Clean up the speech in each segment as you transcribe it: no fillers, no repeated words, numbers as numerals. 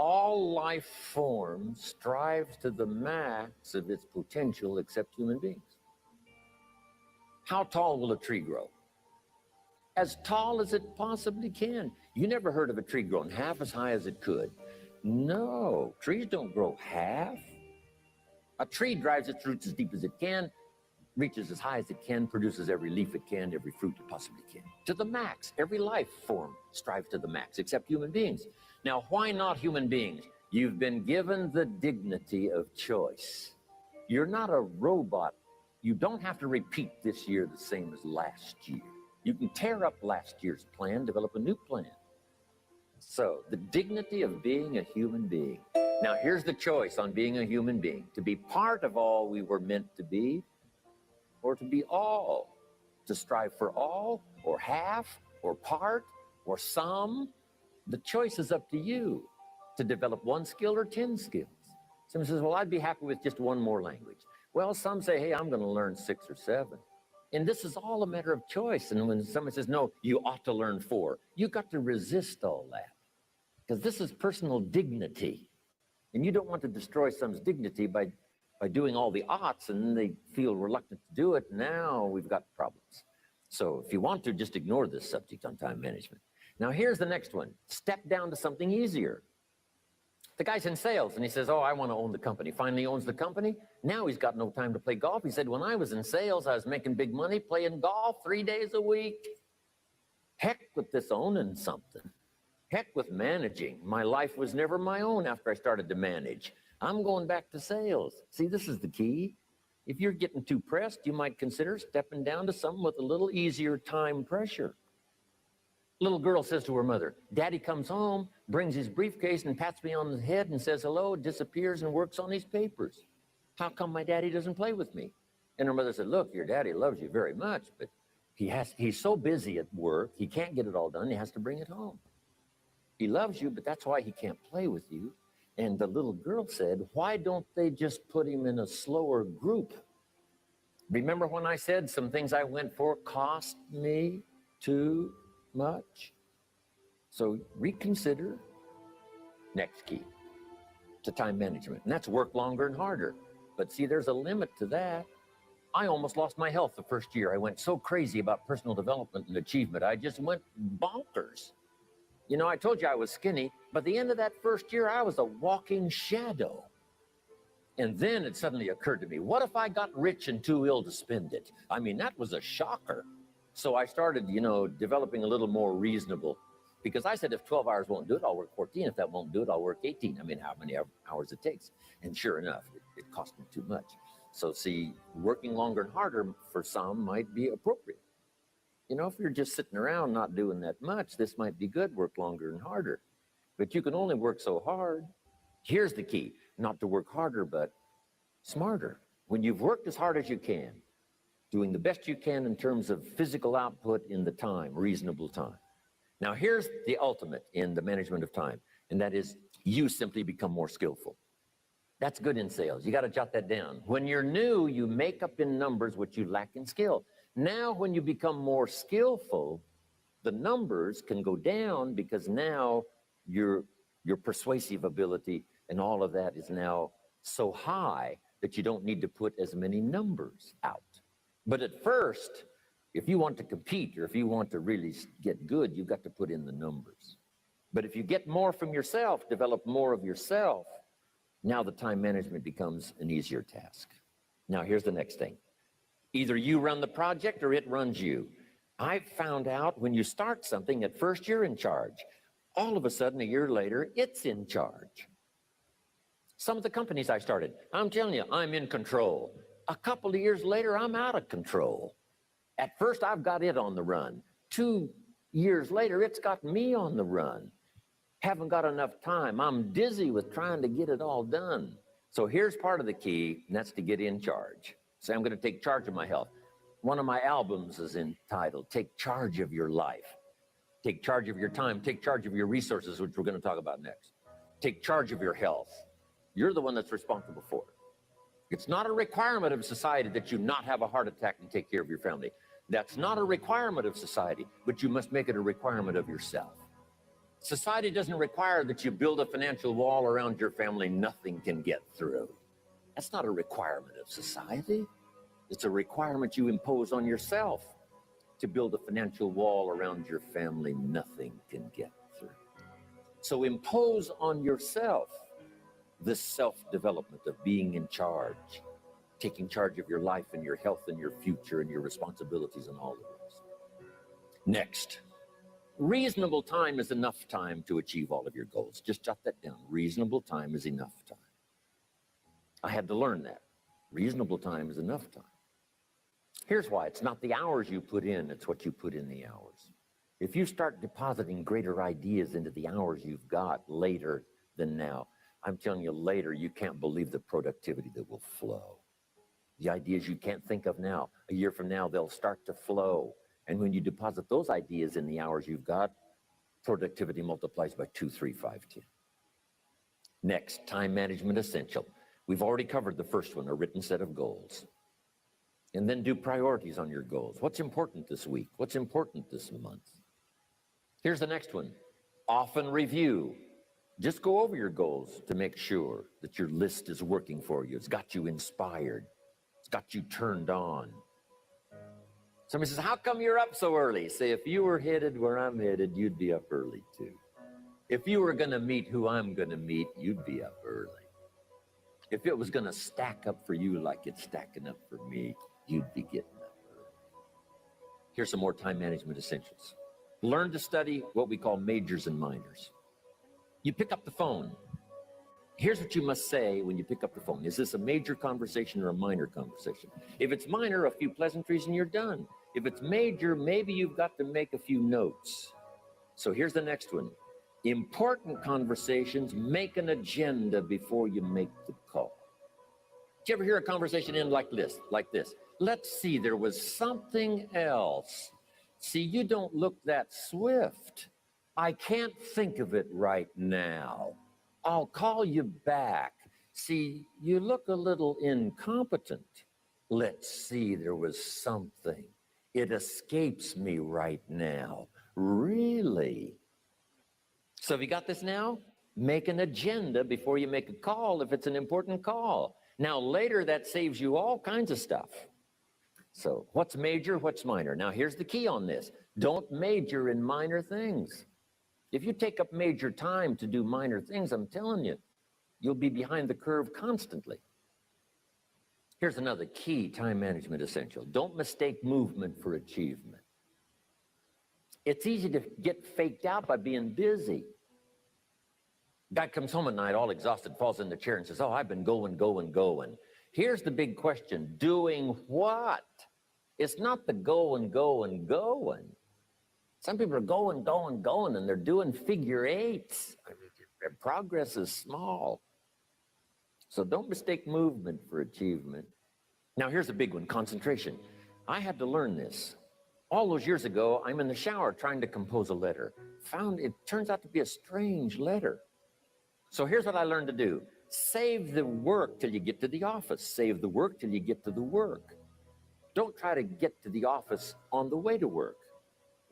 all life forms strive to the max of its potential except human beings. How tall will a tree grow? As tall as it possibly can. You never heard of a tree growing half as high as it could. No, trees don't grow half. A tree drives its roots as deep as it can, reaches as high as it can, produces every leaf it can, every fruit it possibly can. To the max. Every life form strives to the max, except human beings. Now, why not human beings? You've been given the dignity of choice. You're not a robot. You don't have to repeat this year the same as last year. You can tear up last year's plan, develop a new plan. So, the dignity of being a human being. Now, here's the choice on being a human being. To be part of all we were meant to be, or to be all. To strive for all, or half, or part, or some. The choice is up to you. To develop one skill or 10 skills. Someone says, well, I'd be happy with just one more language. Well, some say, hey, I'm going to learn 6 or 7. And this is all a matter of choice. And when someone says, no, you ought to learn 4, you got to resist all that. Because this is personal dignity. And you don't want to destroy someone's dignity by doing all the oughts, and then they feel reluctant to do it. Now we've got problems. So if you want to, just ignore this subject on time management. Now here's the next one. Step down to something easier. The guy's in sales, and he says, oh, I want to own the company. Finally owns the company. Now he's got no time to play golf. He said, when I was in sales, I was making big money playing golf 3 days a week. Heck with this owning something. Heck with managing. My life was never my own after I started to manage. I'm going back to sales. See, this is the key. If you're getting too pressed, you might consider stepping down to something with a little easier time pressure. Little girl says to her mother, Daddy comes home, brings his briefcase and pats me on the head and says hello, disappears and works on his papers. How come my daddy doesn't play with me? And her mother said, look, your daddy loves you very much, but he's so busy at work, he can't get it all done, he has to bring it home. He loves you, but that's why he can't play with you. And the little girl said, why don't they just put him in a slower group? Remember when I said some things I went for cost me too much? So reconsider. Next key to time management. And that's work longer and harder. But see, there's a limit to that. I almost lost my health the first year. I went so crazy about personal development and achievement. I just went bonkers. You know, I told you I was skinny, but at the end of that first year, I was a walking shadow. And then it suddenly occurred to me, what if I got rich and too ill to spend it? I mean, that was a shocker. So I started, developing a little more reasonable, because I said, if 12 hours won't do it, I'll work 14. If that won't do it, I'll work 18. I mean, how many hours it takes. And sure enough, it cost me too much. So see, working longer and harder for some might be appropriate. If you're just sitting around not doing that much, this might be good, work longer and harder. But you can only work so hard. Here's the key, not to work harder, but smarter. When you've worked as hard as you can, doing the best you can in terms of physical output in the time, reasonable time. Now here's the ultimate in the management of time, and that is you simply become more skillful. That's good in sales. You got to jot that down. When you're new, you make up in numbers what you lack in skill. Now, when you become more skillful, the numbers can go down because now your persuasive ability and all of that is now so high that you don't need to put as many numbers out. But at first, if you want to compete or if you want to really get good, you've got to put in the numbers. But if you get more from yourself, develop more of yourself, now the time management becomes an easier task. Now, here's the next thing. Either you run the project or it runs you. I've found out when you start something, at first you're in charge. All of a sudden, a year later, it's in charge. Some of the companies I started, I'm telling you, I'm in control. A couple of years later, I'm out of control. At first, I've got it on the run. 2 years later, it's got me on the run. Haven't got enough time. I'm dizzy with trying to get it all done. So here's part of the key, and that's to get in charge. Say, I'm going to take charge of my health. One of my albums is entitled, Take Charge of Your Life. Take charge of your time. Take charge of your resources, which we're going to talk about next. Take charge of your health. You're the one that's responsible for it. It's not a requirement of society that you not have a heart attack and take care of your family. That's not a requirement of society, but you must make it a requirement of yourself. Society doesn't require that you build a financial wall around your family nothing can get through. That's not a requirement of society. It's a requirement you impose on yourself to build a financial wall around your family nothing can get through. So impose on yourself this self-development of being in charge, taking charge of your life and your health and your future and your responsibilities and all of this. Next, reasonable time is enough time to achieve all of your goals. Just jot that down. Reasonable time is enough time. I had to learn that. Reasonable time is enough time. Here's why. It's not the hours you put in, it's what you put in the hours. If you start depositing greater ideas into the hours you've got later than now, I'm telling you later, you can't believe the productivity that will flow. The ideas you can't think of now, a year from now, they'll start to flow. And when you deposit those ideas in the hours you've got, productivity multiplies by 2, 3, 5, 10. Next, time management essential. We've already covered the first one, a written set of goals. And then do priorities on your goals. What's important this week? What's important this month? Here's the next one. Often review. Just go over your goals to make sure that your list is working for you. It's got you inspired. It's got you turned on. Somebody says, how come you're up so early? Say, if you were headed where I'm headed, you'd be up early too. If you were going to meet who I'm going to meet, you'd be up early. If it was going to stack up for you like it's stacking up for me, you'd be getting up early. Here's some more time management essentials. Learn to study what we call majors and minors. You pick up the phone. Here's what you must say when you pick up the phone. Is this a major conversation or a minor conversation? If it's minor, a few pleasantries and you're done. If it's major, maybe you've got to make a few notes. So here's the next one. Important conversations, make an agenda before you make the call. Did you ever hear a conversation end like this? Let's see, there was something else. See, you don't look that swift. I can't think of it right now. I'll call you back. See, you look a little incompetent. Let's see, there was something. It escapes me right now. Really? So have you got this now? Make an agenda before you make a call if it's an important call. Now later that saves you all kinds of stuff. So what's major, what's minor? Now here's the key on this. Don't major in minor things. If you take up major time to do minor things, I'm telling you, you'll be behind the curve constantly. Here's another key time management essential. Don't mistake movement for achievement. It's easy to get faked out by being busy. Guy comes home at night all exhausted, falls in the chair and says, oh, I've been going. Here's the big question. Doing what? It's not the going. Some people are going, and they're doing figure eights. I mean, their progress is small. So don't mistake movement for achievement. Now, here's a big one, concentration. I had to learn this. All those years ago, I'm in the shower trying to compose a letter. Found it turns out to be a strange letter. So here's what I learned to do. Save the work till you get to the office. Save the work till you get to the work. Don't try to get to the office on the way to work.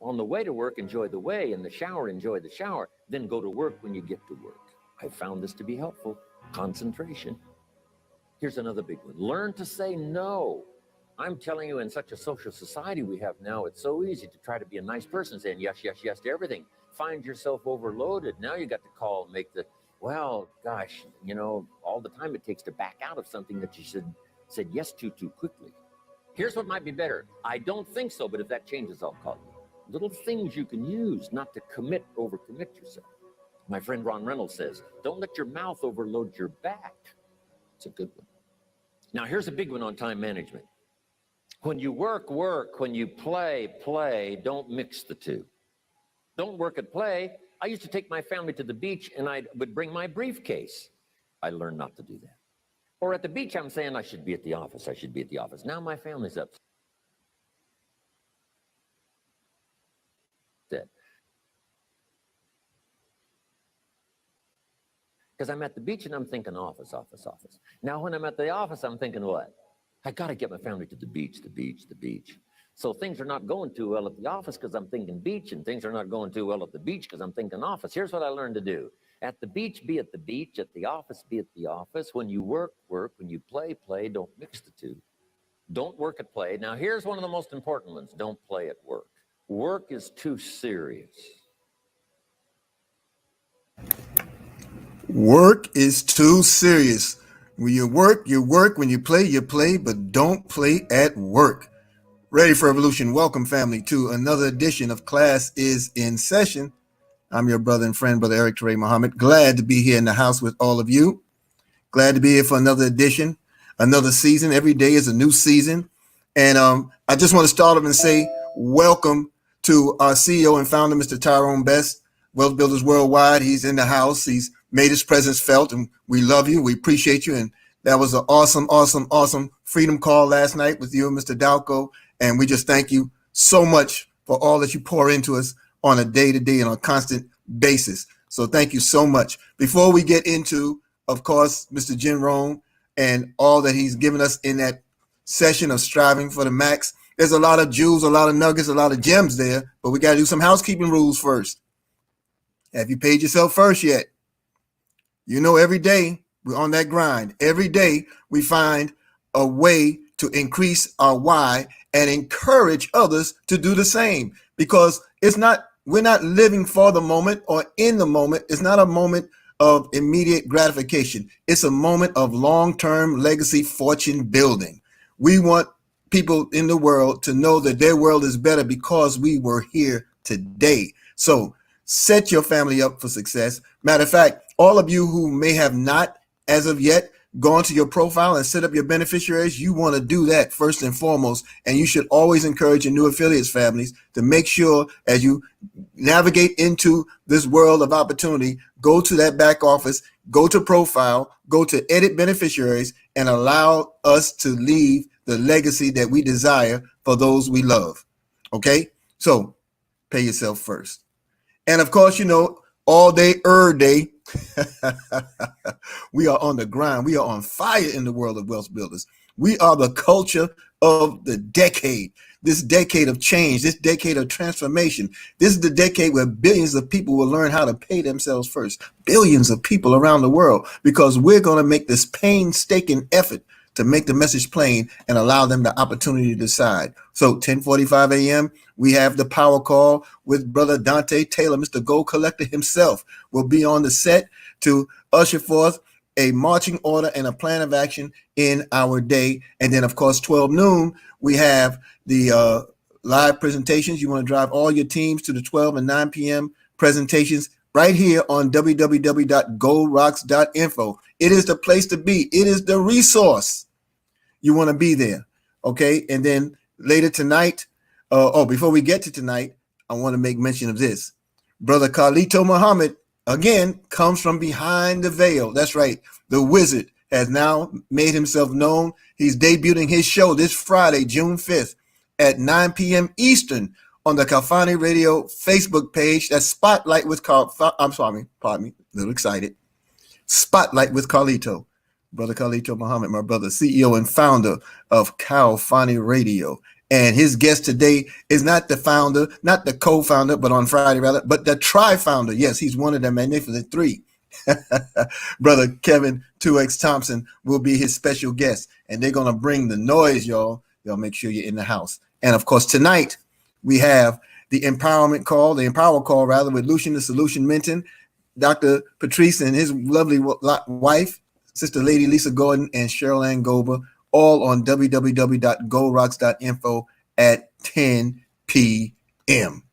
On the way to work, enjoy the way. In the shower, enjoy the shower. Then go to work when you get to work. I found this to be helpful. Concentration. Here's another big one. Learn to say no. I'm telling you, in such a social society we have now, it's so easy to try to be a nice person, saying yes to everything. Find yourself overloaded. Now you got to call and make the, well, gosh, you know, all the time it takes to back out of something that you said yes to too quickly. Here's what might be better. I don't think so, but if that changes, I'll call you. Little things you can use not to overcommit yourself. My friend Ron Reynolds says, don't let your mouth overload your back. It's a good one. Now, here's a big one on time management. When you work. When you play. Don't mix the two. Don't work and play. I used to take my family to the beach and I would bring my briefcase. I learned not to do that. Or at the beach, I'm saying I should be at the office. Now my family's upset. Because I'm at the beach and I'm thinking office. Now when I'm at the office, I'm thinking what? I got to get my family to the beach. So things are not going too well at the office because I'm thinking beach, and things are not going too well at the beach because I'm thinking office. Here's what I learned to do. At the beach, be at the beach. At the office, be at the office. When you work, work. When you play, play. Don't mix the two. Don't work at play. Now, here's one of the most important ones. Don't play at work. Work is too serious. Work is too serious. When you work, you work. When you play, but don't play at work. Ready for Evolution. Welcome, family, to another edition of Class is in Session. I'm your brother and friend, Brother Eric Teray Muhammad. Glad to be here in the house with all of you. Glad to be here for another edition, another season. Every day is a new season. And I just want to start off and say welcome to our CEO and founder, Mr. Tyrone Best, Wealth Builders Worldwide. He's in the house. He's made his presence felt, and we love you. We appreciate you. And that was an awesome freedom call last night with you and Mr. Dalco. And we just thank you so much for all that you pour into us on a day-to-day and on a constant basis. So thank you so much. Before we get into, of course, Mr. Jim Rohn and all that he's given us in that session of striving for the max, there's a lot of jewels, a lot of nuggets, a lot of gems there, but we got to do some housekeeping rules first. Have you paid yourself first yet? You know, every day we're on that grind. Every day we find a way to increase our why and encourage others to do the same, because we're not living for the moment or in the moment. It's not a moment of immediate gratification. It's a moment of long-term legacy fortune building. We want people in the world to know that their world is better because we were here today. So set your family up for success. Matter of fact, all of you who may have not as of yet gone to your profile and set up your beneficiaries, you want to do that first and foremost. And you should always encourage your new affiliates families to make sure as you navigate into this world of opportunity, go to that back office, go to profile, go to edit beneficiaries, and allow us to leave the legacy that we desire for those we love. Okay? So pay yourself first. And of course, you know, all day, day, we are on the grind. We are on fire in the world of wealth builders. We are the culture of the decade, this decade of change, this decade of transformation. This is the decade where billions of people will learn how to pay themselves first. Billions of people around the world, because we're going to make this painstaking effort to make the message plain and allow them the opportunity to decide. So 10:45 a.m., we have the power call with Brother Dante Taylor. Mr. Gold Collector himself will be on the set to usher forth a marching order and a plan of action in our day. And then, of course, 12 noon, we have the live presentations. You want to drive all your teams to the 12 and 9 p.m. presentations right here on www.goldrocks.info. It is the place to be. It is the resource. You want to be there. Okay. And then later tonight, before we get to tonight, I want to make mention of this. Brother Carlito Muhammad, again, comes from behind the veil. That's right. The wizard has now made himself known. He's debuting his show this Friday, June 5th at 9 p.m. Eastern on the Kalfani Radio Facebook page. That's Spotlight with pardon me, a little excited. Spotlight with Carlito. Brother Carlito Muhammad, my brother, CEO and founder of Kalfani Radio. And his guest today is not the founder, not the co-founder, but on Friday rather, but the tri-founder. Yes, he's one of the magnificent three. Brother Kevin 2X Thompson will be his special guest, and they're going to bring the noise, y'all. Y'all make sure you're in the house. And of course, tonight we have the Empower Call rather, with Lucian the Solution Minton, Dr. Patrice and his lovely wife, Sister Lady Lisa Gordon, and Cheryl Ann Gober, all on www.goldrocks.info at 10 p.m.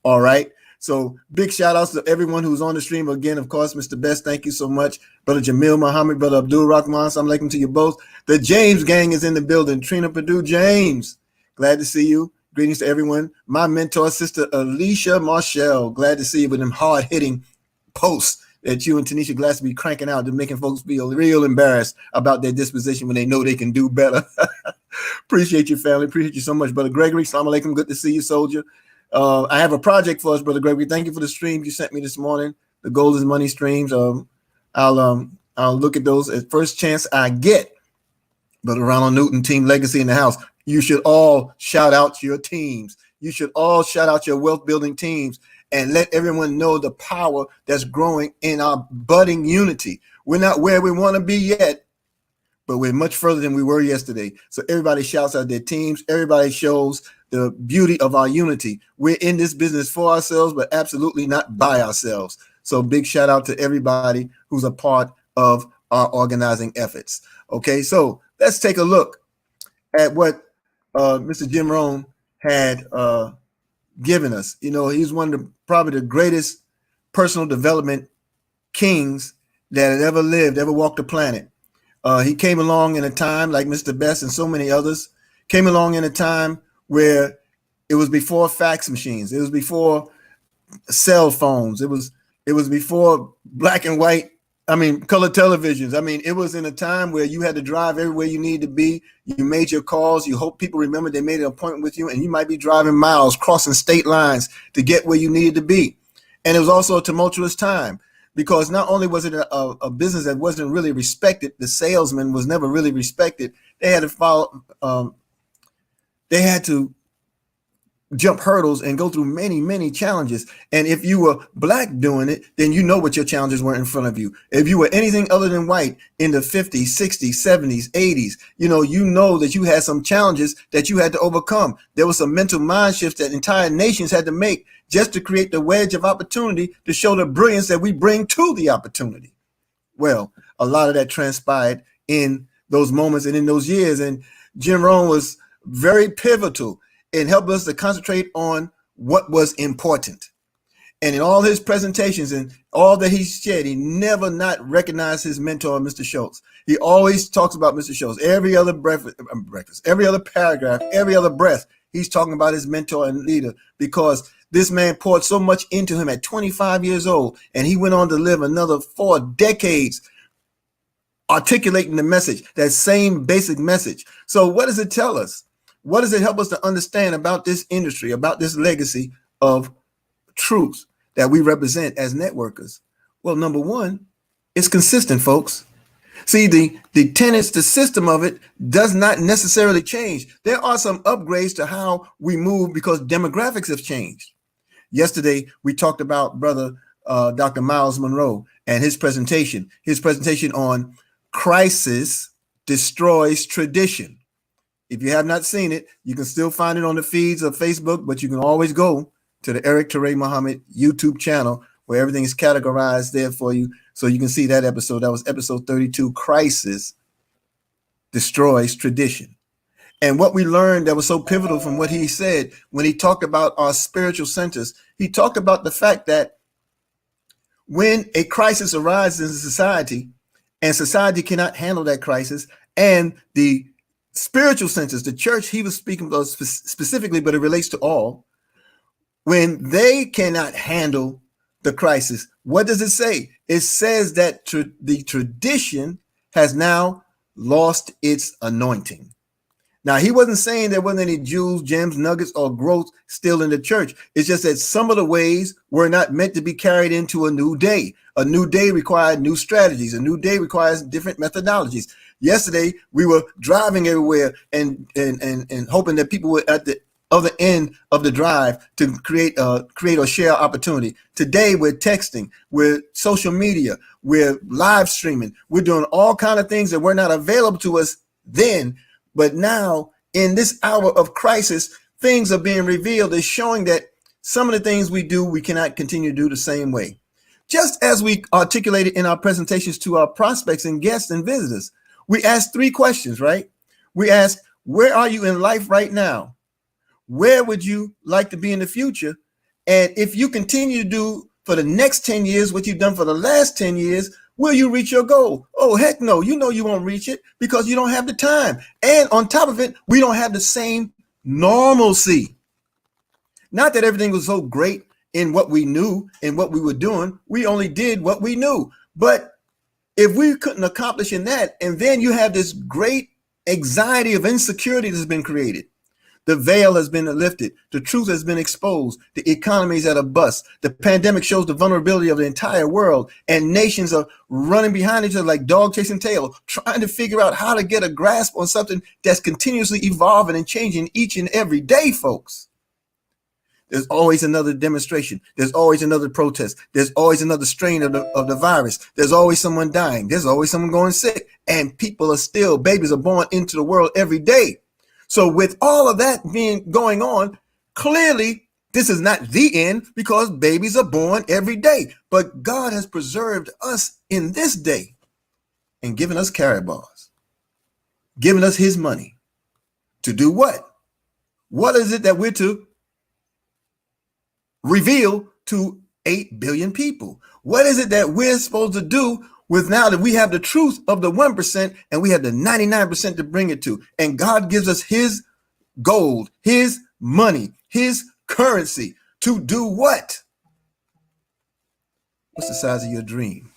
All right. So big shout outs to everyone who's on the stream. Again, of course, Mr. Best, thank you so much. Brother Jamil Muhammad, Brother Abdul Rahman, assalamu alaikum to you both. The James gang is in the building. Trina Purdue James, glad to see you. Greetings to everyone. My mentor, Sister Alicia Marshall, glad to see you with them hard-hitting posts that you and Tanisha Glass be cranking out to making folks feel real embarrassed about their disposition when they know they can do better. Appreciate you, family. Appreciate you so much. Brother Gregory, assalamu alaikum. Good to see you, soldier. I have a project for us, Brother Gregory. Thank you for the streams you sent me this morning, the Gold is Money streams. I'll look at those at first chance I get. Brother Ronald Newton, Team Legacy in the house. You should all shout out your teams. You should all shout out your wealth building teams and let everyone know the power that's growing in our budding unity. We're not where we want to be yet, but we're much further than we were yesterday. So everybody shouts out their teams. Everybody shows the beauty of our unity. We're in this business for ourselves, but absolutely not by ourselves. So big shout out to everybody who's a part of our organizing efforts. Okay, so let's take a look at what Mr. Jim Rohn had given us. You know, he's one of the probably the greatest personal development kings that had ever lived, ever walked the planet. He came along in a time like Mr. Best and so many others, came along in a time where it was before fax machines. It was before cell phones. It was before black and white, color televisions. It was in a time where you had to drive everywhere you needed to be. You made your calls. You hope people remember they made an appointment with you, and you might be driving miles, crossing state lines to get where you needed to be. And it was also a tumultuous time because not only was it a business that wasn't really respected, the salesman was never really respected. They had to follow, they had to jump hurdles and go through many, many challenges. And if you were black doing it, then you know what your challenges were in front of you. If you were anything other than white in the 50s, 60s, 70s, 80s, you know that you had some challenges that you had to overcome. There was some mental mind shifts that entire nations had to make just to create the wedge of opportunity to show the brilliance that we bring to the opportunity. Well, a lot of that transpired in those moments and in those years. And Jim Rohn was very pivotal and helped us to concentrate on what was important. And in all his presentations and all that he shared, he never not recognized his mentor, Mr. Schultz. He always talks about Mr. Schultz. Every other breakfast, every other paragraph, every other breath, he's talking about his mentor and leader because this man poured so much into him at 25 years old, and he went on to live another 4 decades articulating the message, that same basic message. So what does it tell us? What does it help us to understand about this industry, about this legacy of truth that we represent as networkers? Well, number one, it's consistent, folks. See, the tenets, the system of it does not necessarily change. There are some upgrades to how we move because demographics have changed. Yesterday, we talked about brother Dr. Miles Monroe and his presentation on crisis destroys tradition. If you have not seen it, you can still find it on the feeds of Facebook, but you can always go to the Eric Teray Muhammad YouTube channel where everything is categorized there for you. So you can see that episode. That was episode 32, Crisis Destroys Tradition. And what we learned that was so pivotal from what he said when he talked about our spiritual centers, he talked about the fact that when a crisis arises in society and society cannot handle that crisis, and the spiritual centers, the church he was speaking about specifically, but it relates to all, when they cannot handle the crisis, what does it say? It says that the tradition has now lost its anointing. Now, he wasn't saying there wasn't any jewels, gems, nuggets, or growth still in the church. It's just that some of the ways were not meant to be carried into a new day. A new day required new strategies. A new day requires different methodologies. Yesterday, we were driving everywhere and hoping that people were at the other end of the drive to create or share opportunity. Today, we're texting, we're social media, we're live streaming, we're doing all kinds of things that were not available to us then. But now, in this hour of crisis, things are being revealed. It's showing that some of the things we do, we cannot continue to do the same way. Just as we articulated in our presentations to our prospects and guests and visitors, we asked 3 questions, right? We asked, where are you in life right now? Where would you like to be in the future? And if you continue to do for the next 10 years what you've done for the last 10 years, will you reach your goal? Oh, heck no. You know you won't reach it because you don't have the time. And on top of it, we don't have the same normalcy. Not that everything was so great in what we knew and what we were doing. We only did what we knew. But if we couldn't accomplish in that, and then you have this great anxiety of insecurity that's been created. The veil has been lifted. The truth has been exposed. The economy is at a bust. The pandemic shows the vulnerability of the entire world, and nations are running behind each other like dog chasing tail, trying to figure out how to get a grasp on something that's continuously evolving and changing each and every day, folks. There's always another demonstration. There's always another protest. There's always another strain of the virus. There's always someone dying. There's always someone going sick. And babies are born into the world every day. So with all of that going on, clearly this is not the end, because babies are born every day. But God has preserved us in this day and given us carry bars, given us his money to do what? What is it that we're to reveal to 8 billion people? What is it that we're supposed to do with, now that we have the truth of the 1% and we have the 99% to bring it to? And God gives us his gold, his money, his currency to do what? What's the size of your dream?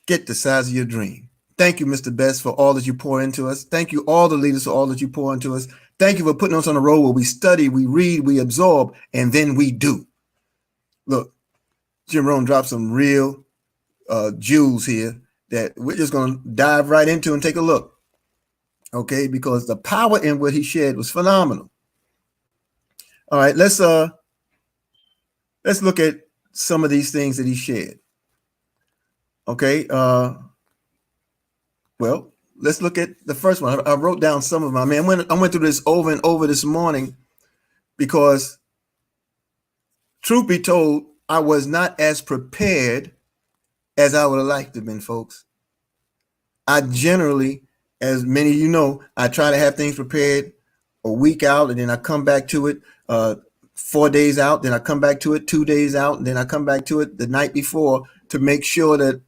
Get the size of your dream. Thank you, Mr. Best, for all that you pour into us. Thank you, all the leaders, for all that you pour into us. Thank you for putting us on a road where we study, we read, we absorb, and then we do. Look, Jim Rohn dropped some real jewels here that we're just going to dive right into and take a look. Okay, because the power in what he shared was phenomenal. All right, let's look at some of these things that he shared. Okay, well, let's look at the first one. I wrote down some of them. I went through this over and over this morning because, truth be told, I was not as prepared as I would have liked to have been, folks. I generally, as many of you know, I try to have things prepared a week out, and then I come back to it 4 days out, then I come back to it 2 days out, and then I come back to it the night before to make sure that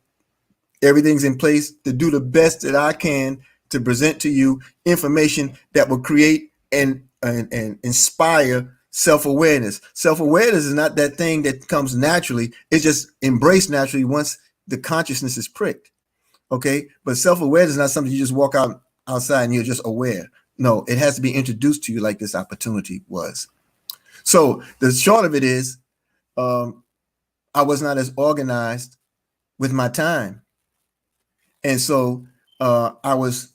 everything's in place to do the best that I can to present to you information that will create and inspire self-awareness. Self-awareness is not that thing that comes naturally. It's just embraced naturally once the consciousness is pricked. Okay, but self-awareness is not something you just walk outside and you're just aware. No, it has to be introduced to you like this opportunity was. So the short of it is, I was not as organized with my time. And so I was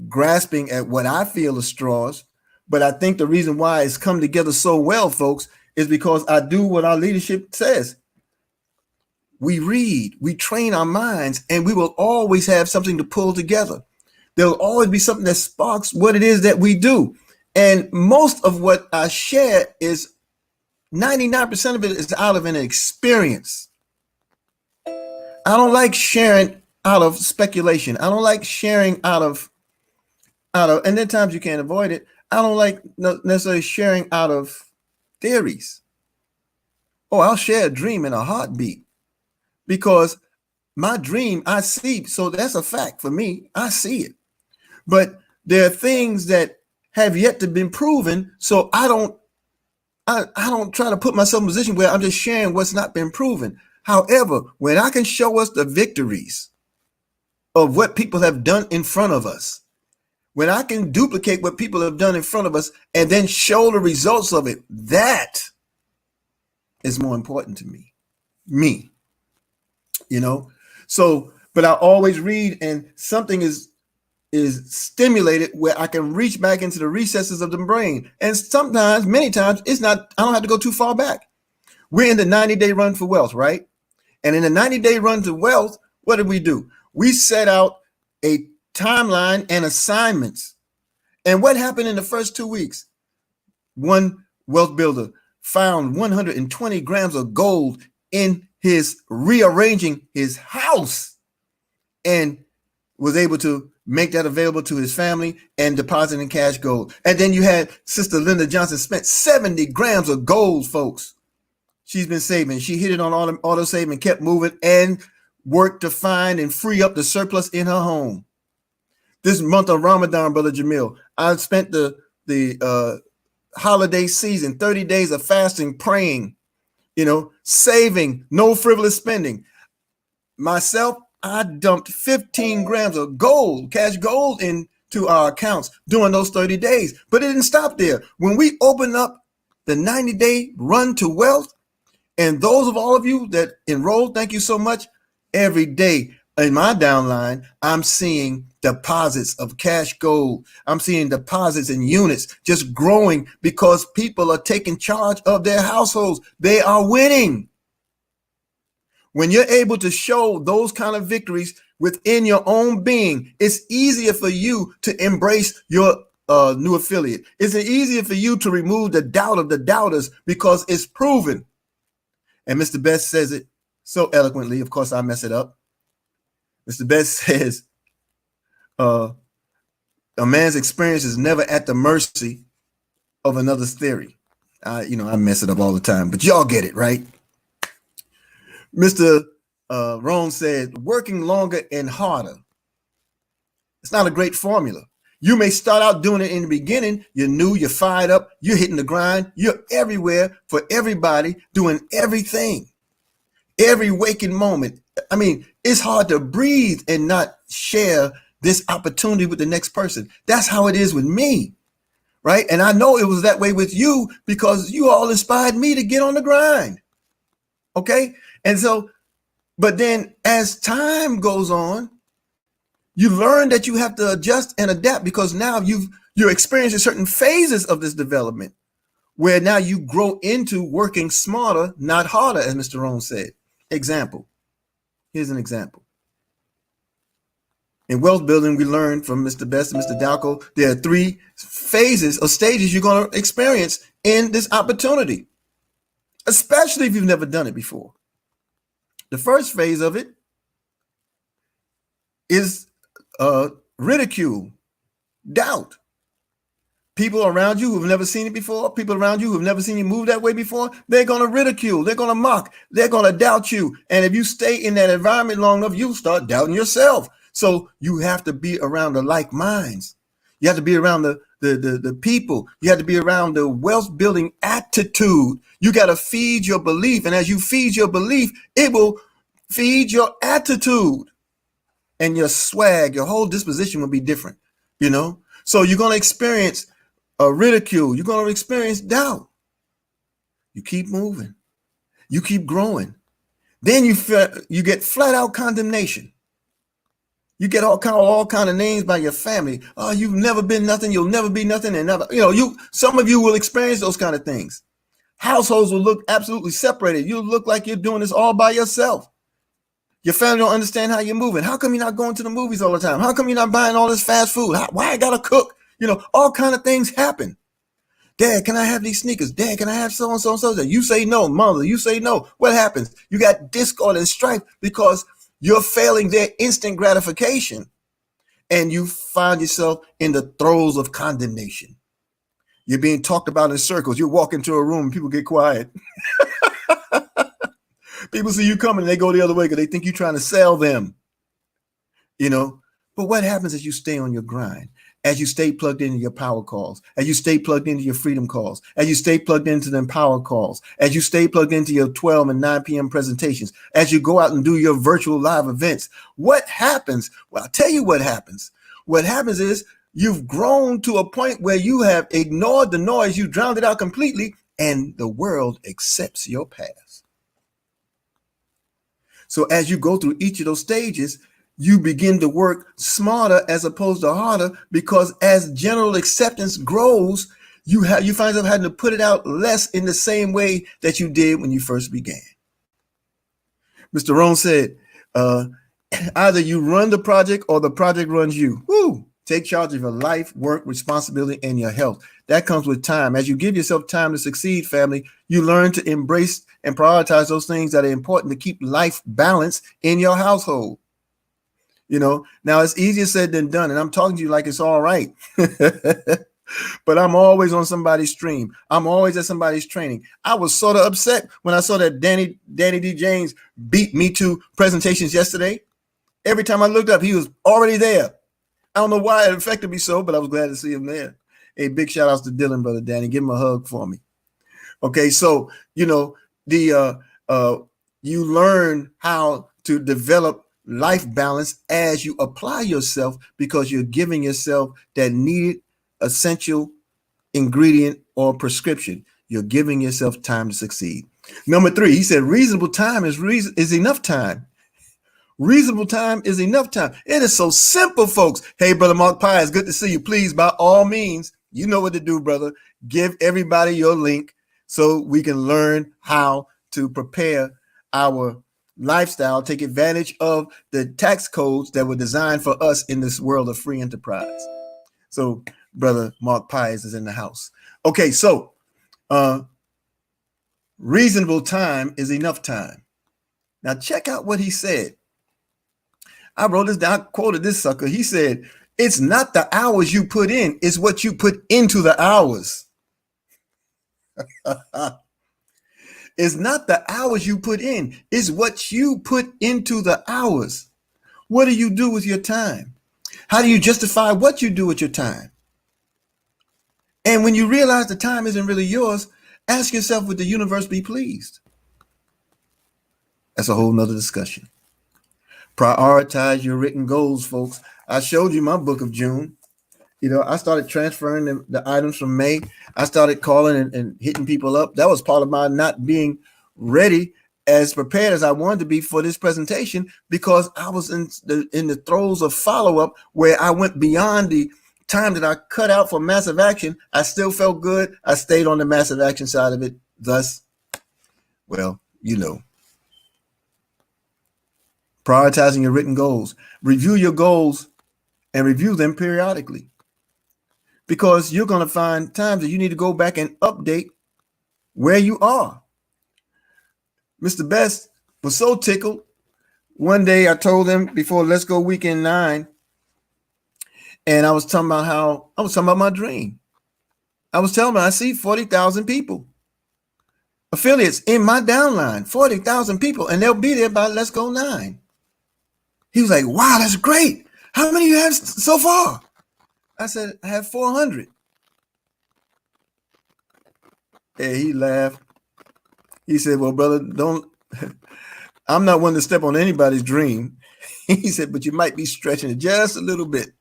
grasping at what I feel are straws. But I think the reason why it's come together so well, folks, is because I do what our leadership says. We read, we train our minds, and we will always have something to pull together. There'll always be something that sparks what it is that we do. And most of what I share is 99% of it is out of an experience. I don't like sharing out of speculation. I don't like sharing out of, and then times you can't avoid it. I don't like necessarily sharing out of theories. Oh, I'll share a dream in a heartbeat because my dream I see. So that's a fact for me. I see it. But there are things that have yet to be proven. So I don't try to put myself in a position where I'm just sharing what's not been proven. However, when I can show us the victories of what people have done in front of us, when I can duplicate what people have done in front of us and then show the results of it, that is more important to me, So, but I always read, and something is stimulated where I can reach back into the recesses of the brain. And sometimes, many times, I don't have to go too far back. We're in the 90-day run for wealth, right? And in the 90-day run to wealth, what did we do? We set out a timeline and assignments. And what happened in the first 2 weeks? One wealth builder found 120 grams of gold in rearranging his house and was able to make that available to his family and deposit in cash gold. And then you had Sister Linda Johnson spent 70 grams of gold, folks. She's been saving. She hit it on auto saving, kept moving, and worked to find and free up the surplus in her home. This month of Ramadan, Brother Jamil, I spent the holiday season, 30 days of fasting, praying, saving, no frivolous spending. Myself, I dumped 15 grams of gold, cash gold, in to our accounts during those 30 days. But it didn't stop there. When we open up the 90-day run to wealth, and those of all of you that enrolled, thank you so much. Every day in my downline, I'm seeing deposits of cash gold. I'm seeing deposits in units just growing because people are taking charge of their households. They are winning. When you're able to show those kind of victories within your own being, it's easier for you to embrace your new affiliate. It's easier for you to remove the doubt of the doubters because it's proven. And Mr. Best says it so eloquently. Of course, I mess it up. Mr. Best says, a man's experience is never at the mercy of another's theory. I mess it up all the time, but y'all get it, right? Mr. Rohn said, working longer and harder. It's not a great formula. You may start out doing it in the beginning. You're new, you're fired up, you're hitting the grind, you're everywhere for everybody, doing everything, every waking moment. I mean, it's hard to breathe and not share this opportunity with the next person. That's how it is with me, right? And I know it was that way with you because you all inspired me to get on the grind, okay? And so, but then as time goes on, you learn that you have to adjust and adapt because now you're experiencing certain phases of this development where now you grow into working smarter, not harder, as Mr. Rohn said. Example. Here's an example. In wealth building, we learned from Mr. Best and Mr. Dalco, there are 3 phases or stages you're going to experience in this opportunity, especially if you've never done it before. The first phase of it is ridicule, doubt. People around you who've never seen it before, people around you who've never seen you move that way before, they're going to ridicule, they're going to mock, they're going to doubt you. And if you stay in that environment long enough, you start doubting yourself. So you have to be around the like minds. You have to be around the people. You have to be around the wealth building attitude. You got to feed your belief. And as you feed your belief, it will feed your attitude. And your swag, your whole disposition will be different, So you're going to experience ridicule. You're going to experience doubt. You keep moving. You keep growing. Then you get flat out condemnation. You get all kind of names by your family. Oh, you've never been nothing. You'll never be nothing. And some of you will experience those kind of things. Households will look absolutely separated. You'll look like you're doing this all by yourself. Your family don't understand how you're moving. How come you're not going to the movies all the time? How come you're not buying all this fast food? Why I gotta cook? All kind of things happen. Dad, can I have these sneakers? Dad, can I have so and so and so? You say no, mother. You say no. What happens? You got discord and strife because you're failing their instant gratification, and you find yourself in the throes of condemnation. You're being talked about in circles. You walk into a room, and people get quiet. People see you coming and they go the other way because they think you're trying to sell them, But what happens is you stay on your grind, as you stay plugged into your power calls, as you stay plugged into your freedom calls, as you stay plugged into the power calls, as you stay plugged into your 12 and 9 p.m. presentations, as you go out and do your virtual live events. What happens? Well, I'll tell you what happens. What happens is you've grown to a point where you have ignored the noise, you drowned it out completely, and the world accepts your past. So as you go through each of those stages, you begin to work smarter as opposed to harder, because as general acceptance grows, you find yourself having to put it out less in the same way that you did when you first began. Mr. Rohn said, either you run the project or the project runs you. Woo! Take charge of your life, work, responsibility, and your health. That comes with time. As you give yourself time to succeed, family, you learn to embrace and prioritize those things that are important to keep life balanced in your household. Now it's easier said than done. And I'm talking to you like it's all right. But I'm always on somebody's stream. I'm always at somebody's training. I was sort of upset when I saw that Danny D. James beat me to presentations yesterday. Every time I looked up, he was already there. I don't know why it affected me so, but I was glad to see him there. Hey, big shout outs to Dylan, brother Danny. Give him a hug for me. Okay, so you learn how to develop life balance as you apply yourself, because you're giving yourself that needed essential ingredient or prescription. You're giving yourself time to succeed. Number 3, he said reasonable time is enough time. Reasonable time is enough time. It is so simple, folks. Hey, Brother Mark Pies, good to see you. Please, by all means, you know what to do, brother. Give everybody your link so we can learn how to prepare our lifestyle, take advantage of the tax codes that were designed for us in this world of free enterprise. So Brother Mark Pies is in the house. Okay, so reasonable time is enough time. Now check out what he said. I wrote this down, I quoted this sucker. He said, it's not the hours you put in, it's what you put into the hours. It's not the hours you put in, it's what you put into the hours. What do you do with your time? How do you justify what you do with your time? And when you realize the time isn't really yours, ask yourself, would the universe be pleased? That's a whole nother discussion. Prioritize your written goals, folks. I showed you my book of June. You know, I started transferring the items from May. I started calling and hitting people up. That was part of my not being ready, as prepared as I wanted to be for this presentation, because I was in the throes of follow-up where I went beyond the time that I cut out for massive action. I still felt good. I stayed on the massive action side of it. Thus, well, you know. Prioritizing your written goals. Review your goals and review them periodically, because you're going to find times that you need to go back and update where you are. Mr. Best was so tickled. One day I told him before Let's Go Weekend 9, and I was talking about my dream. I was telling him I see 40,000 people, affiliates in my downline, 40,000 people, and they'll be there by Let's Go 9. He was like, wow, that's great. How many you have so far? I said, I have 400. And he laughed. He said, well, brother, I'm not one to step on anybody's dream. He said, but you might be stretching it just a little bit.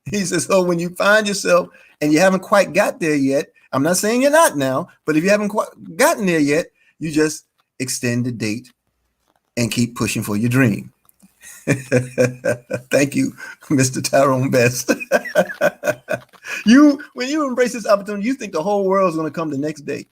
He said, so when you find yourself and you haven't quite got there yet, I'm not saying you're not now, but if you haven't quite gotten there yet, you just extend the date and keep pushing for your dream. Thank you, Mr. Tyrone Best. When you embrace this opportunity, you think the whole world is going to come the next day.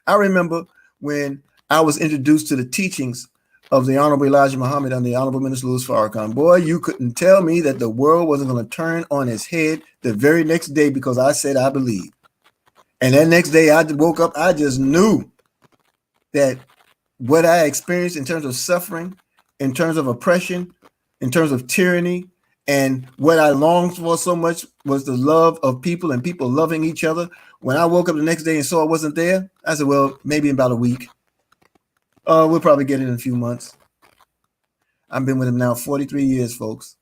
I remember when I was introduced to the teachings of the Honorable Elijah Muhammad and the Honorable Minister Louis Farrakhan. Boy, you couldn't tell me that the world wasn't going to turn on its head the very next day, because I said I believe. And that next day I woke up, I just knew that what I experienced in terms of suffering, in terms of oppression, in terms of tyranny, and what I longed for so much was the love of people and people loving each other. When I woke up the next day and saw it wasn't there, I said, well, maybe in about a week. We'll probably get it in a few months. I've been with him now 43 years, folks.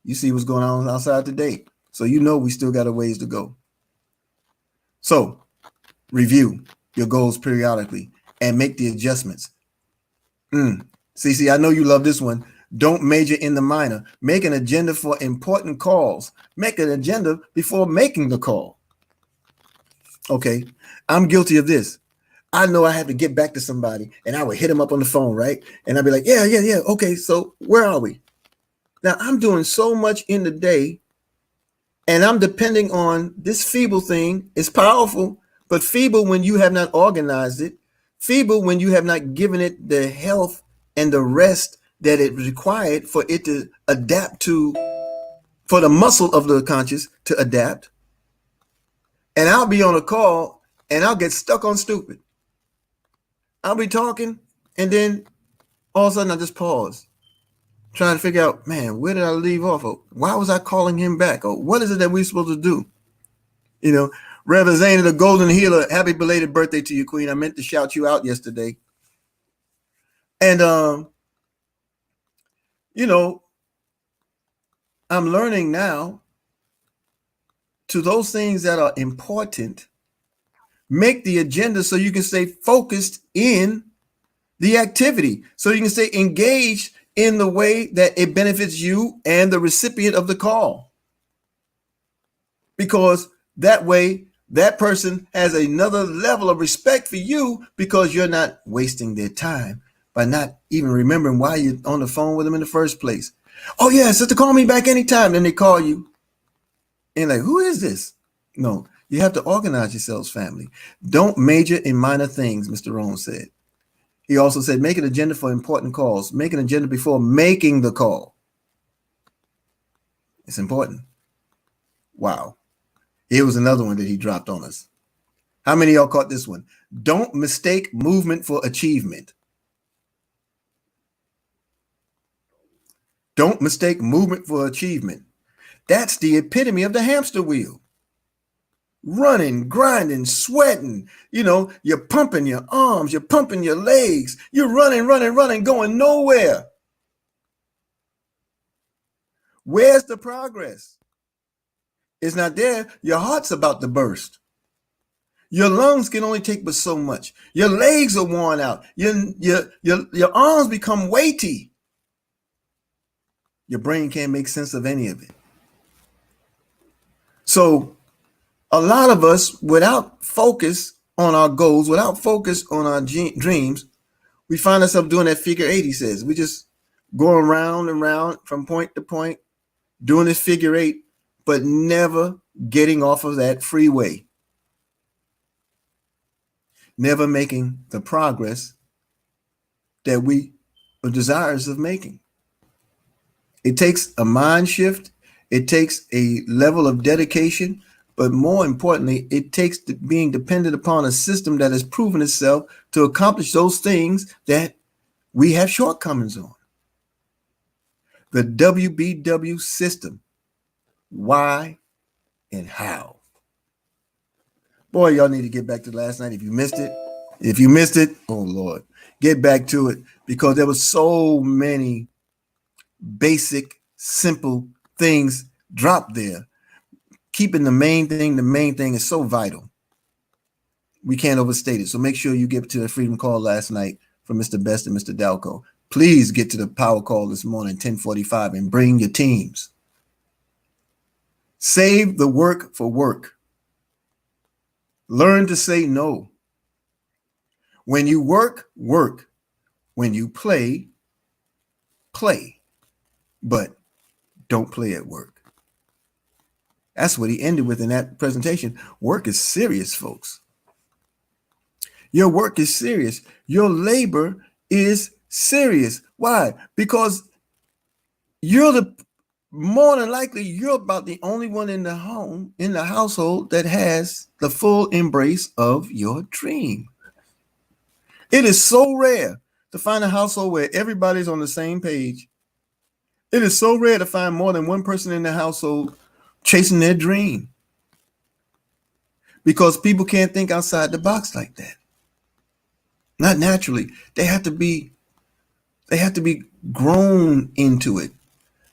You see what's going on outside today. So you know we still got a ways to go. So review your goals periodically and make the adjustments. CC, I know you love this one. Don't major in the minor. Make an agenda for important calls. Make an agenda before making the call. Okay, I'm guilty of this. I know I have to get back to somebody, and I would hit him up on the phone, right? And I'd be like, yeah. Okay, so where are we? Now, I'm doing so much in the day, and I'm depending on this feeble thing. It's powerful, but feeble when you have not organized it. Feeble when you have not given it the health and the rest that it required for it to adapt to, for the muscle of the conscious to adapt. And I'll be on a call and I'll get stuck on stupid. I'll be talking and then all of a sudden I just pause, trying to figure out, man, where did I leave off? Or why was I calling him back? Or what is it that we're supposed to do? You know, Reverend Zane, the Golden Healer, happy belated birthday to you, Queen. I meant to shout you out yesterday. And, you know, I'm learning now to those things that are important, make the agenda so you can stay focused in the activity, so you can stay engaged in the way that it benefits you and the recipient of the call. Because that way, that person has another level of respect for you because you're not wasting their time by not even remembering why you're on the phone with them in the first place. Oh yeah, sister, call me back anytime. Then they call you. And like, who is this? No, you have to organize yourselves, family. Don't major in minor things, Mr. Rohn said. He also said, make an agenda for important calls. Make an agenda before making the call. It's important. Wow. Here was another one that he dropped on us. How many of y'all caught this one? Don't mistake movement for achievement. Don't mistake movement for achievement. That's the epitome of the hamster wheel. Running, grinding, sweating. You know, you're pumping your arms, you're pumping your legs. You're running, going nowhere. Where's the progress? It's not there. Your heart's about to burst. Your lungs can only take but so much. Your legs are worn out. Your arms become weighty. Your brain can't make sense of any of it. So a lot of us, without focus on our goals, without focus on our dreams, we find ourselves doing that figure eight, he says. We just going round and round from point to point, doing this figure eight, but never getting off of that freeway. Never making the progress that we are desirous of making. It takes a mind shift. It takes a level of dedication, but more importantly, it takes being dependent upon a system that has proven itself to accomplish those things that we have shortcomings on. The WBW system. Why and how? Boy, y'all need to get back to last night. If you missed it, oh Lord, get back to it, because there were so many basic, simple things dropped there. Keeping the main thing is so vital. We can't overstate it. So make sure you get to the Freedom Call last night from Mr. Best and Mr. Dalco. Please get to the Power Call this morning, 10:45, and bring your teams. Save the work for work. Learn to say no. When you work, work. When you play, play. But don't play at work. That's what he ended with in that presentation. Work is serious, folks. Your work is serious. Your labor is serious. Why? Because more than likely, you're about the only one in the household that has the full embrace of your dream. It is so rare to find a household where everybody's on the same page. It is so rare to find more than one person in the household chasing their dream, because people can't think outside the box like that. Not naturally. They have to be grown into it.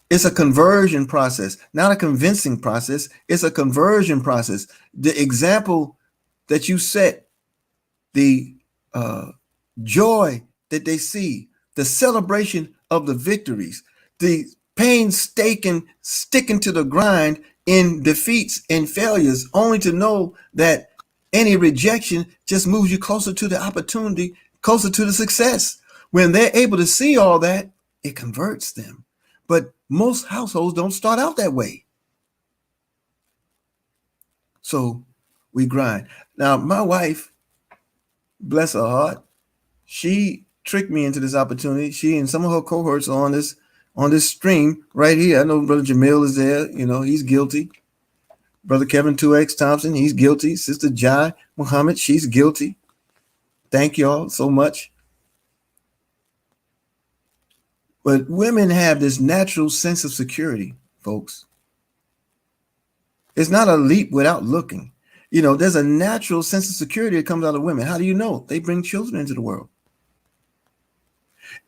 It's a conversion process, not a convincing process. It's a conversion process. The example that you set, the joy that they see, the celebration of the victories, the painstaking sticking to the grind in defeats and failures, only to know that any rejection just moves you closer to the opportunity, closer to the success. When they're able to see all that, it converts them. But most households don't start out that way. So we grind. Now, my wife, bless her heart, she tricked me into this opportunity. She and some of her cohorts are on this stream right here. I know Brother Jamil is there. You know, he's guilty. Brother Kevin 2X Thompson, he's guilty. Sister Jai Muhammad, she's guilty. Thank y'all so much. But women have this natural sense of security, folks. It's not a leap without looking. You know, there's a natural sense of security that comes out of women. How do you know? They bring children into the world.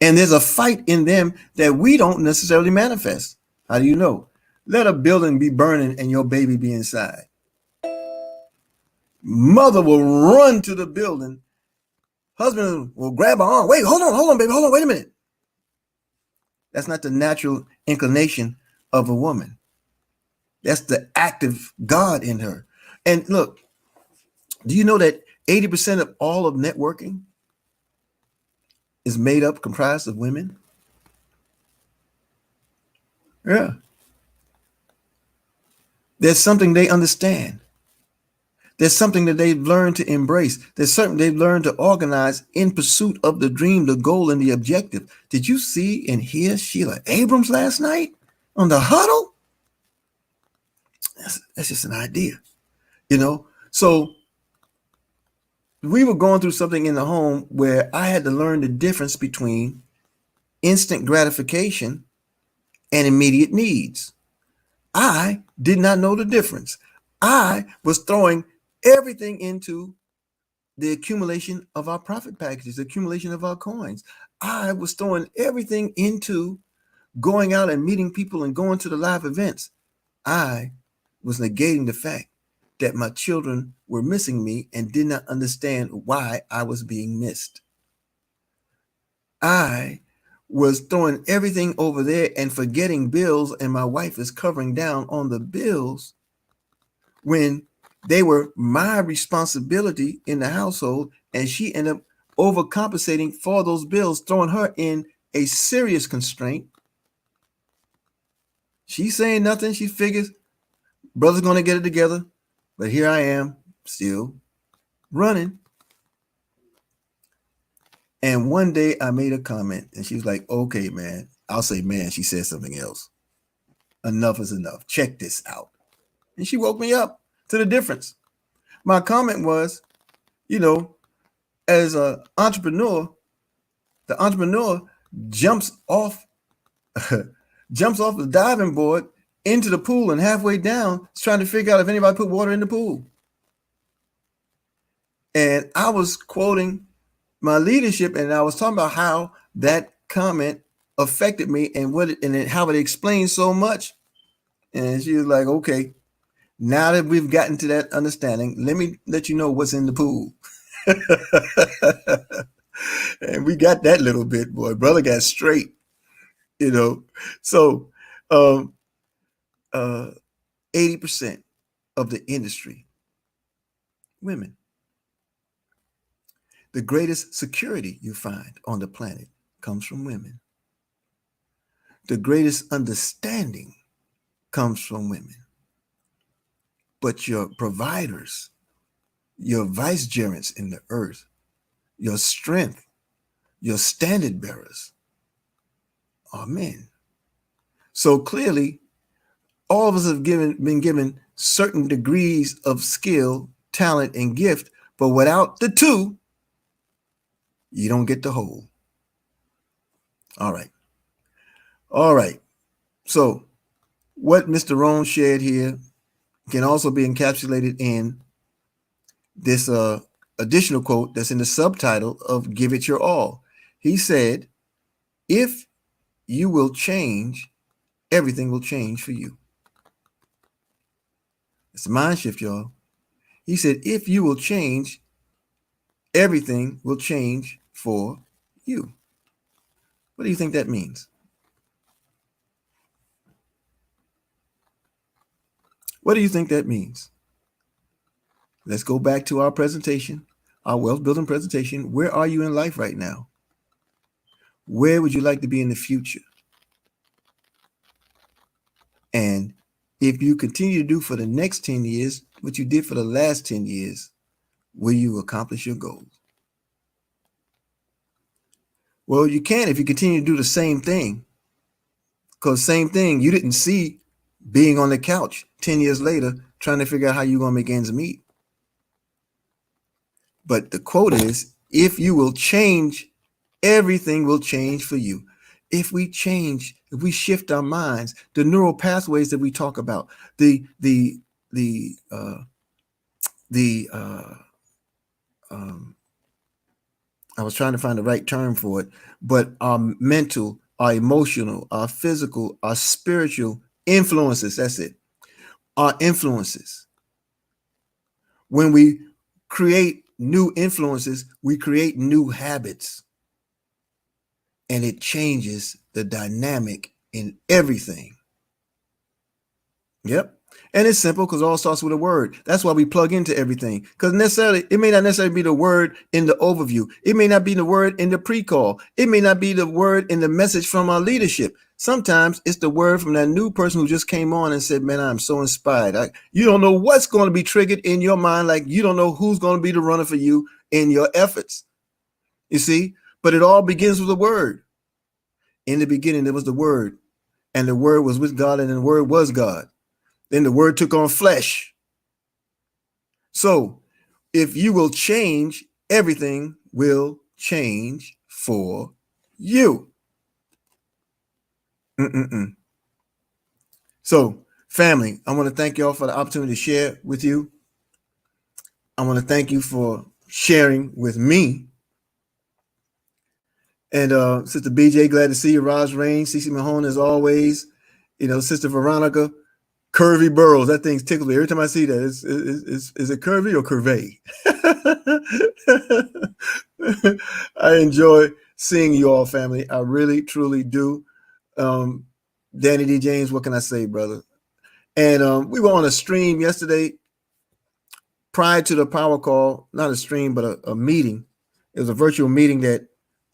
And there's a fight in them that we don't necessarily manifest. How do you know? Let a building be burning and your baby be inside. Mother will run to the building. Husband will grab her arm. Wait, hold on, baby. Hold on, wait a minute. That's not the natural inclination of a woman. That's the active God in her. And look, do you know that 80% of all of networking is comprised of women? Yeah. There's something they understand. There's something that they've learned to embrace. There's something they've learned to organize in pursuit of the dream, the goal, and the objective. Did you see and hear Sheila Abrams last night on the huddle? That's just an idea, you know? So we were going through something in the home where I had to learn the difference between instant gratification and immediate needs. I did not know the difference. I was throwing everything into the accumulation of our profit packages, the accumulation of our coins. I was throwing everything into going out and meeting people and going to the live events. I was negating the fact that my children were missing me and did not understand why I was being missed. I was throwing everything over there and forgetting bills, and my wife is covering down on the bills when they were my responsibility in the household, and she ended up overcompensating for those bills, throwing her in a serious constraint. She's saying nothing. She figures brother's going to get it together, but here I am still running. And one day I made a comment and she was like, okay, man. I'll say, man, she said something else. Enough is enough. Check this out. And she woke me up to the difference. My comment was, you know, as an entrepreneur, the entrepreneur jumps off the diving board into the pool, and halfway down is trying to figure out if anybody put water in the pool. And I was quoting my leadership, and I was talking about how that comment affected me and how it explains so much. And she was like, okay, now that we've gotten to that understanding, let me let you know what's in the pool. And we got that little bit, boy. Brother got straight, you know. So 80% of the industry, women. The greatest security you find on the planet comes from women. The greatest understanding comes from women. But your providers, your vicegerents in the earth, your strength, your standard bearers are men. So clearly, all of us have been given certain degrees of skill, talent, and gift, but without the two, you don't get the whole. All right. So what Mr. Rohn shared here can also be encapsulated in this additional quote that's in the subtitle of Give It Your All. He said, if you will change, everything will change for you. It's a mind shift, y'all. He said, if you will change, everything will change for you. What do you think that means? What do you think that means? Let's go back to our presentation, our wealth building presentation. Where are you in life right now? Where would you like to be in the future? And if you continue to do for the next 10 years what you did for the last 10 years, will you accomplish your goals? Well, you can if you continue to do the same thing. Because same thing, you didn't see being on the couch 10 years later trying to figure out how you're going to make ends meet. But the quote is, if you will change, everything will change for you. If we change, if we shift our minds, the neural pathways that we talk about, I was trying to find the right term for it, but our mental, our emotional, our physical, our spiritual influences, that's it, our influences. When we create new influences, we create new habits, and it changes the dynamic in everything. Yep. And it's simple because it all starts with a word. That's why we plug into everything. Because it may not necessarily be the word in the overview. It may not be the word in the pre-call. It may not be the word in the message from our leadership. Sometimes it's the word from that new person who just came on and said, man, I'm so inspired. You don't know what's going to be triggered in your mind. Like you don't know who's going to be the runner for you in your efforts. You see, but it all begins with a word. In the beginning, there was the word, and the word was with God, and the word was God. Then the word took on flesh. So if you will change, everything will change for you. So family, I want to thank y'all for the opportunity to share with you. I want to thank you for sharing with me. And Sister BJ, glad to see you. Raj Rain, CC Mahone, as always. You know, Sister Veronica, Curvy Burrows. That thing's tickles me every time I see that. Is it curvy or curvy? I enjoy seeing you all, family. I really, truly do. Danny D. James, what can I say, brother? And we were on a stream yesterday prior to the power call, not a stream, but a meeting. It was a virtual meeting that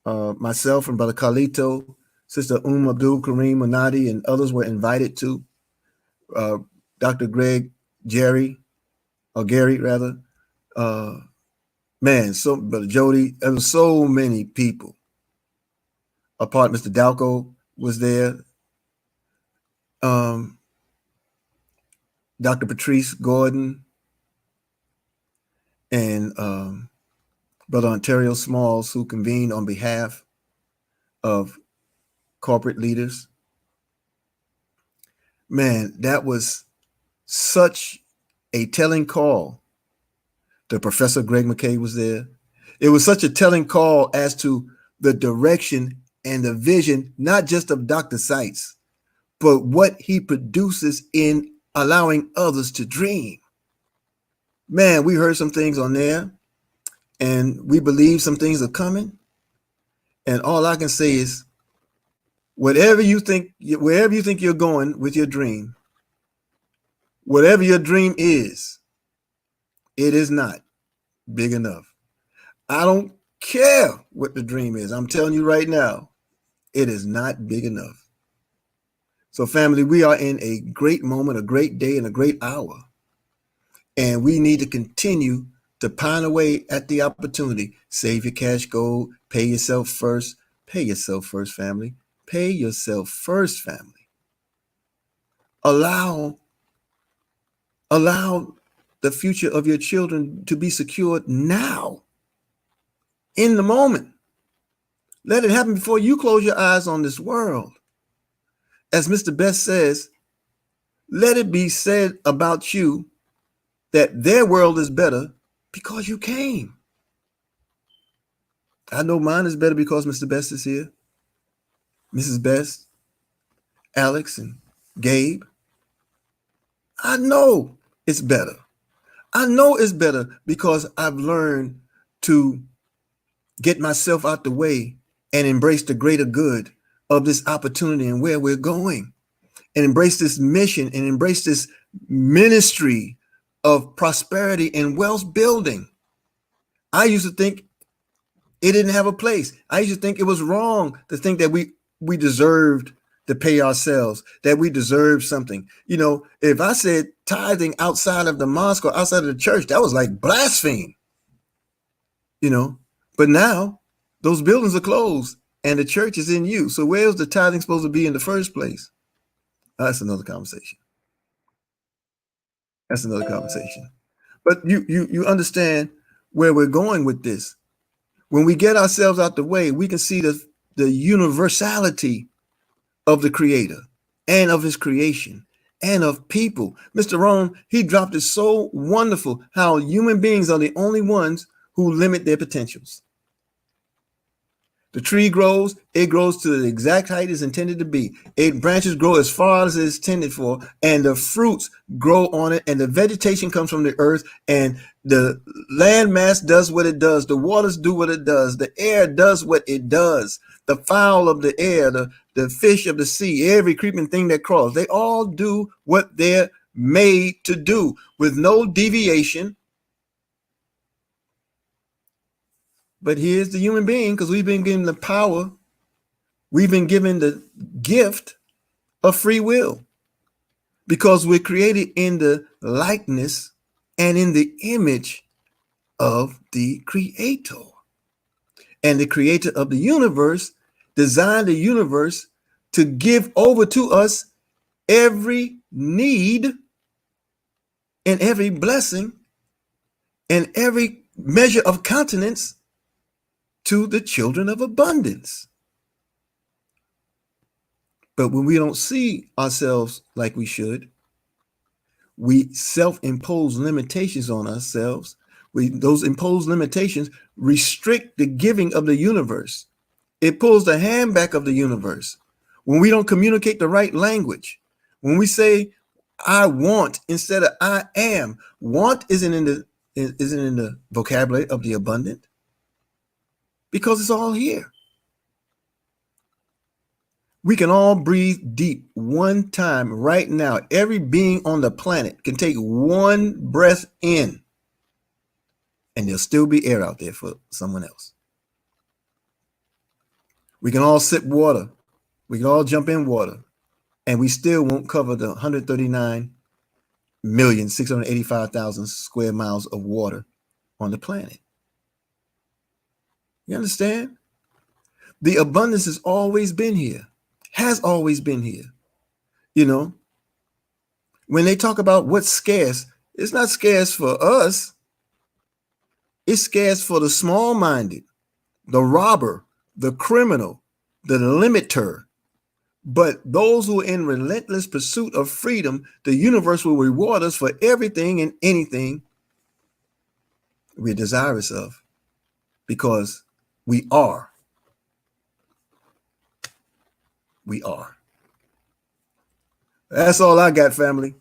myself and Brother Carlito, Sister Abdul Kareem Manadi, and others were invited to. Dr. Gary, rather. Man, so Brother Jody, there was so many people. Mr. Dalco was there. Dr. Patrice Gordon and Brother Ontario Smalls, who convened on behalf of corporate leaders. Man, that was such a telling call. The Professor Greg McKay was there. It was such a telling call as to the direction and the vision, not just of Dr. Seitz, but what he produces in allowing others to dream. Man, we heard some things on there, and we believe some things are coming. And all I can say is, wherever you think you're going with your dream, whatever your dream is, it is not big enough. I don't care what the dream is. I'm telling you right now, it is not big enough. So family, we are in a great moment, a great day, and a great hour. And we need to continue to pine away at the opportunity. Save your cash gold, pay yourself first. Pay yourself first, family. Pay yourself first, family. Allow the future of your children to be secured now, in the moment. Let it happen before you close your eyes on this world. As Mr. Best says, let it be said about you that their world is better because you came. I know mine is better because Mr. Best is here. Mrs. Best, Alex, and Gabe. I know it's better. I know it's better because I've learned to get myself out the way and embrace the greater good of this opportunity and where we're going, and embrace this mission and embrace this ministry of prosperity and wealth building. I used to think it didn't have a place. I used to think it was wrong to think that we deserved to pay ourselves, that we deserved something. You know, if I said tithing outside of the mosque or outside of the church, that was like blasphemy. You know, but now those buildings are closed and the church is in use. So where's the tithing supposed to be in the first place? That's another conversation. That's another conversation. But you understand where we're going with this. When we get ourselves out the way, we can see the universality of the Creator and of his creation and of people. Mr. Rome, he dropped it so wonderful how human beings are the only ones who limit their potentials. The tree grows, it grows to the exact height it's intended to be. It branches grow as far as it's intended for, and the fruits grow on it, and the vegetation comes from the earth, and the land mass does what it does. The waters do what it does. The air does what it does. The fowl of the air, the fish of the sea, every creeping thing that crawls, they all do what they're made to do with no deviation. But here's the human being, because we've been given the power, we've been given the gift of free will, because we're created in the likeness and in the image of the Creator. And the Creator of the universe designed the universe to give over to us every need and every blessing and every measure of countenance to the children of abundance. But when we don't see ourselves like we should, we self-impose limitations on ourselves. Those imposed limitations restrict the giving of the universe. It pulls the hand back of the universe. When we don't communicate the right language, when we say I want instead of I am, want isn't in the vocabulary of the abundant, because it's all here. We can all breathe deep one time right now. Every being on the planet can take one breath in, and there'll still be air out there for someone else. We can all sip water. We can all jump in water, and we still won't cover the 139,685,000 square miles of water on the planet. You understand? The abundance has always been here, has always been here. You know, when they talk about what's scarce, it's not scarce for us. It's scarce for the small-minded, the robber, the criminal, the limiter. But those who are in relentless pursuit of freedom, the universe will reward us for everything and anything we're desirous of, because we are. We are. That's all I got, family.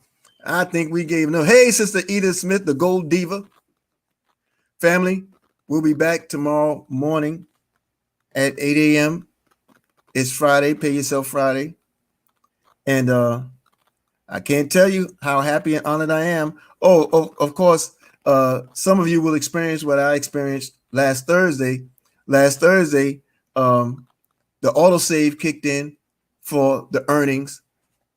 I think we gave no. Hey, Sister Edith Smith, the Gold Diva. Family, we'll be back tomorrow morning at 8 a.m. It's Friday, Pay Yourself Friday. And I can't tell you how happy and honored I am. Of course, some of you will experience what I experienced last Thursday. Last Thursday, the autosave kicked in for the earnings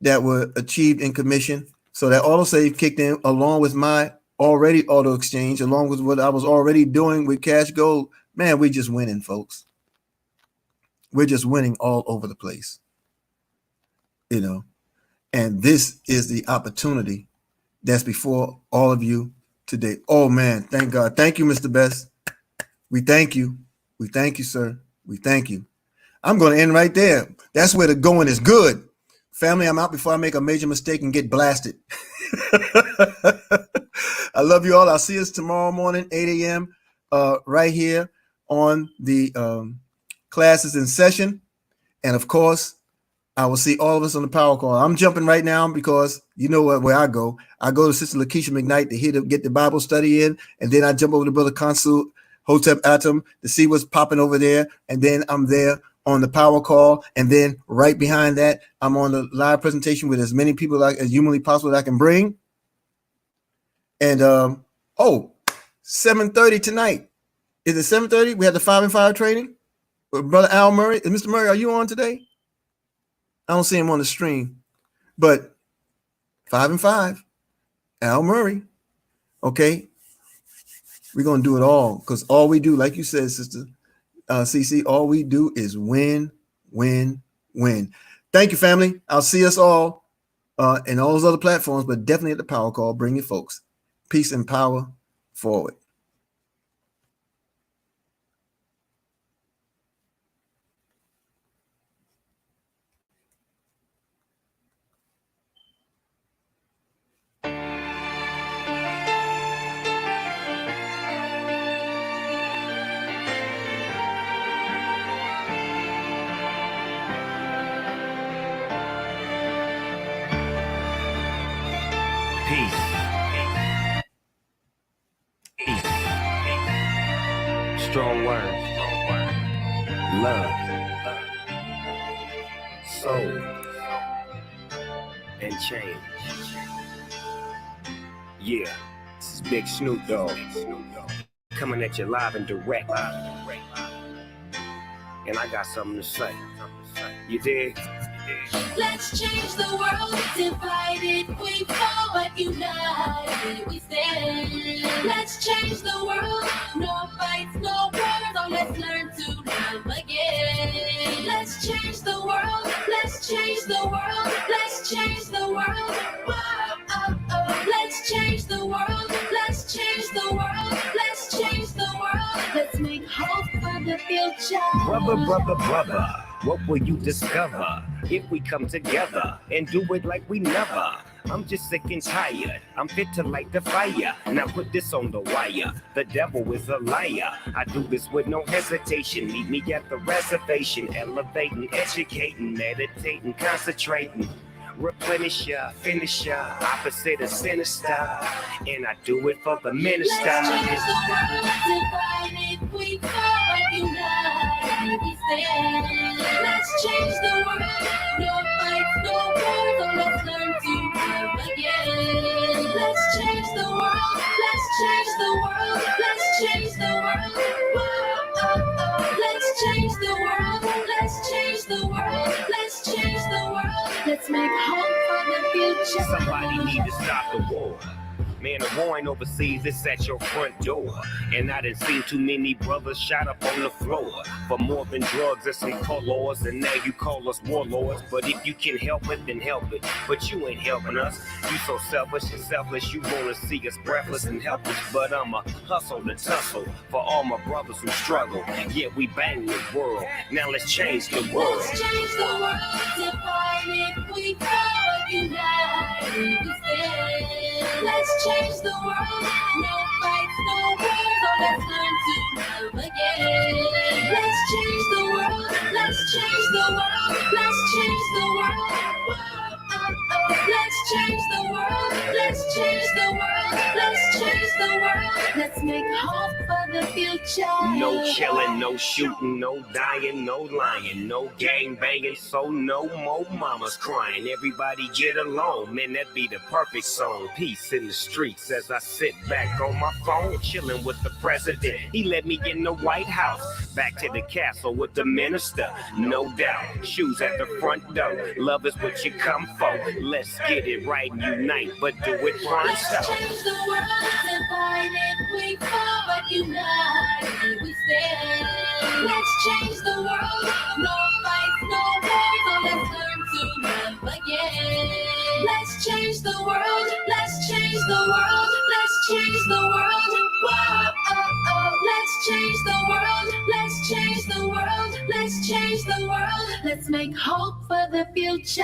that were achieved in commission. So that autosave kicked in along with my already auto exchange, along with what I was already doing with Cash Gold. Man, we're just winning, folks. We're just winning all over the place, you know. And this is the opportunity that's before all of you today. Oh, man, thank God. Thank you, Mr. Best. We thank you. We thank you, sir. We thank you. I'm going to end right there. That's where the going is good. Family, I'm out before I make a major mistake and get blasted. I love you all. I'll see us tomorrow morning, 8 a.m. Right here on the Classes in Session. And of course, I will see all of us on the power call. I'm jumping right now because you know where I go. I go to Sister Lakeisha McKnight to get the Bible study in, and then I jump over to Brother Consul Hotep Atom to see what's popping over there, and then I'm there on the power call, and then right behind that, I'm on the live presentation with as many people as humanly possible that I can bring. And 7:30 tonight. Is it 7:30? We had the 5 and 5 training with Brother Al Murray. Mr. Murray, are you on today? I don't see him on the stream, but 5 and 5, Al Murray. Okay, we're gonna do it all, because all we do, like you said, Sister CC, all we do is win, win, win. Thank you, family. I'll see us all in all those other platforms, but definitely at the power call. Bring your folks. Peace and power forward. soul and change. Yeah, this is Big Snoop Dogg coming at you live and direct. And I got something to say. You dig? Let's change the world, divided we fall, but united we stand. Let's change the world, no fights, no wars, oh let's learn to love again. Let's change the world, let's change the world, let's change the world. Whoa, oh, oh. Let's change the world, let's change the world, let's change the world. Let's make hope for the future. Brother, brother, brother, what will you discover if we come together and do it like we never? I'm just sick and tired. I'm fit to light the fire. Now put this on the wire. The devil is a liar. I do this with no hesitation. Meet me at the reservation. Elevating, educating, meditating, concentrating. Replenish ya, finish ya, opposite of sinister. And I do it for the minister. Let's change the world, divided we fall, but united we stand. Let's change the world, no fights, no wars, oh let's learn to live again. Let's change the world, let's change the world, let's change the world. Whoa, oh, oh. Let's change the world, let's change the world, let's change the world. Let's make hope for the future. Somebody need to stop the war. Man, the war ain't overseas, it's at your front door. And I done seen too many brothers shot up on the floor for more than drugs and some colors. And now you call us warlords. But if you can help it, then help it. But you ain't helping us. You so selfish and selfless, you wanna see us breathless and helpless. But I'ma hustle and tussle for all my brothers who struggle. Yeah, we bang the world. Now let's change the world. Let's change the world, divided we fall, but united we stand. Let's change the world, no fights, no wars, oh let's learn to love again. Let's change the world, let's change the world, let's change the world. Whoa, oh, oh. Let's change the world, let's change the world, let's change the world. Let's make hope for the future. No killing, no shooting, no dying, no lying, no gang banging, so no more mamas crying. Everybody get along, man, that be the perfect song. Peace in the streets as I sit back on my phone, chilling with the president. He let me in the White House, back to the castle with the minister. No doubt, shoes at the front door. Love is what you come for. Let's get it right and unite, but do it front Let's change the world, divided we fall, but united we stand. Let's change the world, no fights, no wars, oh let's learn to love again. Let's change the world, let's change the world, let's change the world. Whoa, oh, oh. Let's change the world, let's change the world, let's change the world. Let's make hope for the future.